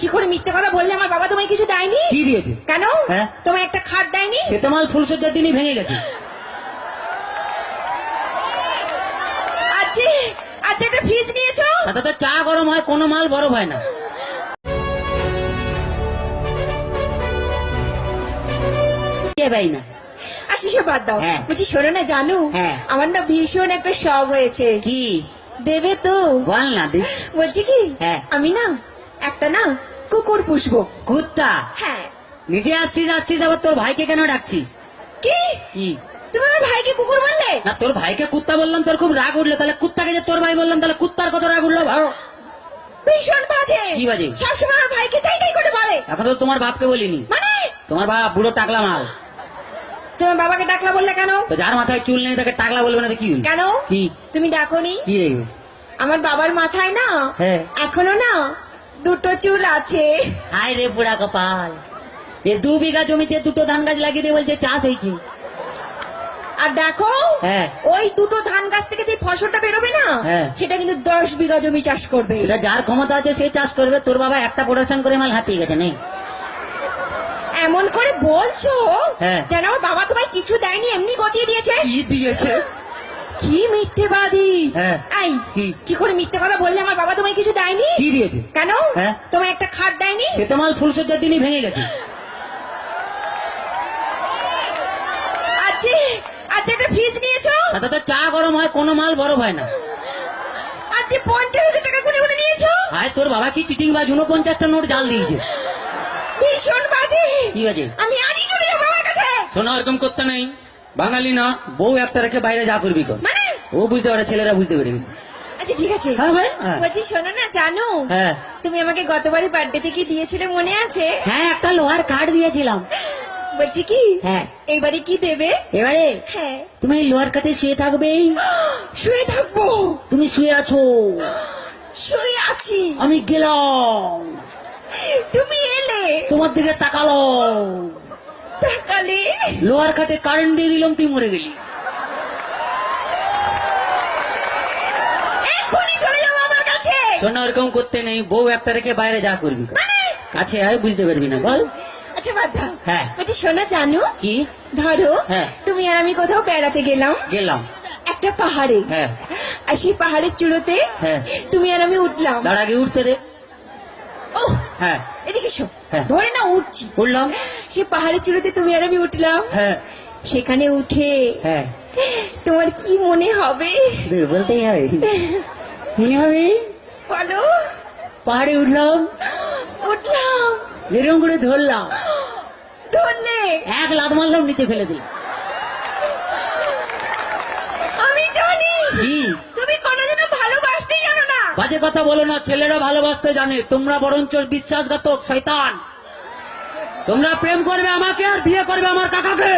কি করে মিথ্যে কথা বললে? আমার বাবা তোমায় কিছু দেয়নি? কি দিয়েছে? কেন? হ্যাঁ? তোমায় একটা খাট দেয়নি? সে তো মাল ফুলসজ্জার দিনই ভেঙে গেছে। আজকে আজকে একটা ফ্রিজ নিয়েছো? তাতে তো চা গরম হয়, কোনো মাল বরফ হয় না। ভাই না, আচ্ছা সব বাদ দাও। হ্যাঁ। বলছি শোনো না জানু, হ্যাঁ। আমার না ভীষণ একটা শখ হয়েছে। কি? দেবে তো? বল না দি। বলছি কি, হ্যাঁ। আমি না একটা না কুকুর পুষবো। কুত্তা? হ্যাঁ। নিজে আসছিস আবার তোর ভাইকে কেন ডাকছিস? কি? কি? তুমি আমার ভাইকে কুকুর বললে? না, তোর ভাইকে কুত্তা বললাম তোর খুব রাগ উঠলো, তাহলে কুত্তাকে যে তোর ভাই বললাম তাহলে কুত্তার কত রাগ উঠলো ভালো? ভীষণ বাজে। কি বাজে? সবসময় আমার ভাইকে চাই চাই করে বলে। এখন তো তোমার বাপকে বলিনি। মানে তোমার বাপ বুড়ো টাকলা মাল। তোমার বাবাকে ডাকলা বললে কেন? তো যার মাথায় চুল নেই তাকে টাকলা বলবে না তো কি? কেন? কি? তুমি ডাকোনি? কি রে? আমার বাবার মাথায় না হ্যাঁ। এখনো না দুটো চুল আছে। হায় রে বুড়া কপাল, এ 2 বিঘা জমিতে 2টো ধান গাছ লাগিয়ে দিয়ে বলছে চাষ হয়েছে। আর দেখো, হ্যাঁ। ওই দুটো ধান গাছ থেকে যে ফসলটা বেরোবে না, হ্যাঁ। সেটা কিন্তু 10 বিঘা জমি চাষ করবে। সেটা যার ক্ষমতা আছে সে চাষ করবে। তোর বাবা একটা প্রোডাকশন করে মাল হাতিয়ে গেছে নেই? এমন করে বলছো হ্যাঁ। যেন আমার বাবা তোমায় কিছু দেয়নি, এমনি গতিয়ে দিয়েছে। কি দিয়েছে? কি মিথ্যেবাদী! হ্যাঁ। এই কি? কি করে মিথ্যে কথা বললে? আমার বাবা তোমায় কিছু দেয়নি? কি দিয়েছে? কেন? হ্যাঁ। তোমায় একটা খাট দেয়নি? সে তো মাল ফুলসজ্জার দিনই ভেঙে গেছে। আজকে আজকে একটা ফ্রিজ নিয়েছো? তাতে তো চা গরম হয়, কোনো মাল বরফ হয় না। আজকে 50,000 টাকা গুনে গুনে নিয়েছো? হায় তোর বাবা কি চিটিং বাজ, 49টা নোট জাল দিয়েছে। ভীষণ বাজে। কি বাজে? আমি আজই চলে যাবো বাবার কাছে। শোনা এরকম করতে নেই, বাঙালি না। বউ একটা রেখে বাইরে যা করবি কর। মানে ও বুঝতে পারে, ছেলেরা বুঝতে পেরে গেছে। আচ্ছা ঠিক আছে। হ্যাঁ ভাই, হ্যাঁ। বলছি শোনো না জানো, হ্যাঁ। তুমি আমাকে গতবারই বার্থডেতে কি দিয়েছিলে মনে আছে? হ্যাঁ, একটা লোহার কাঠ দিয়েছিলাম। বলছি কি, হ্যাঁ। এইবারে কি দেবে? এবারে হ্যাঁ। তুমি এই লোহার কাঠে শুয়ে থাকবে। শুয়ে থাকবো? তুমি শুয়ে আছো, শুয়ে আছি, আমি গেলাম, তুমি এলে, তোমার দিকে তাকালো, তাকালে লোহার কাঠে কারেন্ট দিয়ে দিলাম, তুই মরে গেলি। এখনই চলে যাবো আমার কাছে। শোনা এরকম করতে নেই, বউ একটা রেখে বাইরে যা করবি কর। মানে কাছে আয়, বুঝতে পারবি না, বল। আচ্ছা বাদ দাও। হ্যাঁ। বলছি শোনো জানো, কি? ধরো হ্যাঁ। তুমি আর আমি কোথাও বেড়াতে গেলাম গেলাম। একটা পাহাড়ে। হ্যাঁ। আর সেই পাহাড়ের চূড়োতে হ্যাঁ। তুমি আর আমি উঠলাম। তার আগে উঠতে দে। ও হ্যাঁ। এদিকে এসো। হ্যাঁ। ধরে না উঠছি। উঠলাম। সেই পাহাড়ের চূড়োতে তুমি আর আমি উঠলাম। হ্যাঁ। সেখানে উঠে হ্যাঁ। তোমার কি মনে হবে? বলতেই হবে, মনে হবে। বলো। পাহাড়ে উঠলাম, উঠলাম, এরকম করে ধরলাম, ধরলে এক লাথ মারলাম, নিচে ফেলে দিলাম। আমি জানি কি? তুমি কোনোদিনও ভালোবাসতেই জানো না। বাজে কথা বলো না, ছেলেরা ভালোবাসতে জানে, তোমরা বরঞ্চ বিশ্বাসঘাতক শয়তান। তোমরা প্রেম করবে আমাকে আর বিয়ে করবে আমার কাকাকে।